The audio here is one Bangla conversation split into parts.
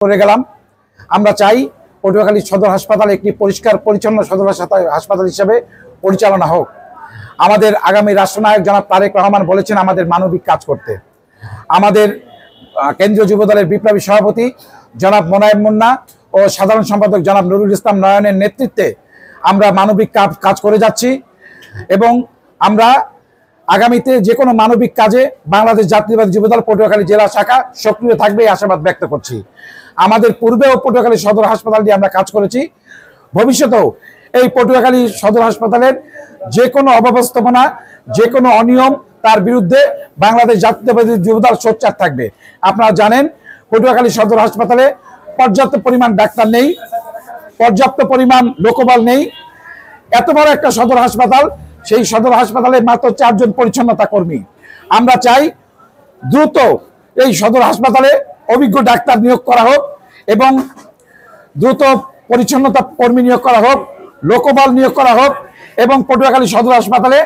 করে গেলাম। আমরা চাই পটুয়াখালী সদর হাসপাতাল একটি পরিষ্কার পরিচ্ছন্ন সদর হাসপাতাল হিসেবে পরিচালনা হোক। আমাদের আগামী রাষ্ট্রনায়ক জনাব তারেক রহমান বলেছেন আমাদের মানবিক কাজ করতে। আমাদের কেন্দ্রীয় যুবদলের বিপ্লবী সভাপতি জনাব মোনায়েম মুন্না ও সাধারণ সম্পাদক জনাব নুরুল ইসলাম নয়নের নেতৃত্বে আমরা মানবিক কাজ করে যাচ্ছি এবং আমরা আগামীতে যে কোনো মানবিক কাজে বাংলাদেশ জাতীয়তাবাদী যুবদল পটুয়াখালী জেলা শাখা সক্রিয় থাকবে এই আশাবাদ ব্যক্ত করছি। আমাদের পূর্বেও পটুয়াখালী সদর হাসপাতাল দিয়ে আমরা কাজ করেছি, ভবিষ্যতেও এই পটুয়াখালী সদর হাসপাতালের যে কোনো অব্যবস্থাপনা, যে কোনো অনিয়ম তার বিরুদ্ধে বাংলাদেশ জাতীয়তাবাদী যুবদল সোচ্চার থাকবে। আপনারা জানেন পটুয়াখালী সদর হাসপাতালে পর্যাপ্ত পরিমাণ ডাক্তার নেই, পর্যাপ্ত পরিমাণ লোকবল নেই। এত বড় একটা সদর হাসপাতাল, সেই সদর হাসপাতালে মাত্র 4 জন পরিচ্ছন্নতা কর্মী। আমরা চাই দ্রুত এই সদর হাসপাতালে অভিজ্ঞ ডাক্তার নিয়োগ করা হোক এবং দ্রুত পরিচ্ছন্নতা কর্মী নিয়োগ করা হোক, লোকবল নিয়োগ করা হোক এবং পটুয়াখালী সদর হাসপাতালে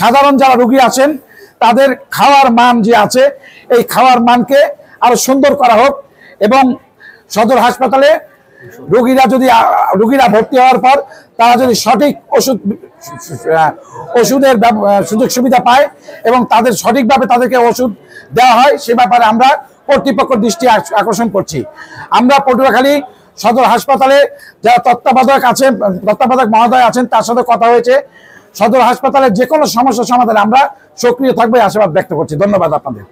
সাধারণ যারা রোগী আছেন তাদের খাওয়ার মান যে আছে এই খাওয়ার মানকে আরো সুন্দর করা হোক এবং সদর হাসপাতালে রোগীরা ভর্তি হওয়ার পর তারা যদি সঠিক ওষুধের সুযোগ সুবিধা পায় এবং তাদের সঠিকভাবে তাদেরকে ওষুধ দেওয়া হয় সে ব্যাপারে আমরা কর্তৃপক্ষের দৃষ্টি আকর্ষণ করছি। আমরা পটুয়াখালী সদর হাসপাতালে যারা তত্ত্বাবধায়ক মহোদয় আছেন তার সাথে কথা হয়েছে, সদর হাসপাতালে যে কোনো সমস্যা সমাধানে আমরা সক্রিয় থাকবো আশাবাদ ব্যক্ত করছি। ধন্যবাদ আপনাদের।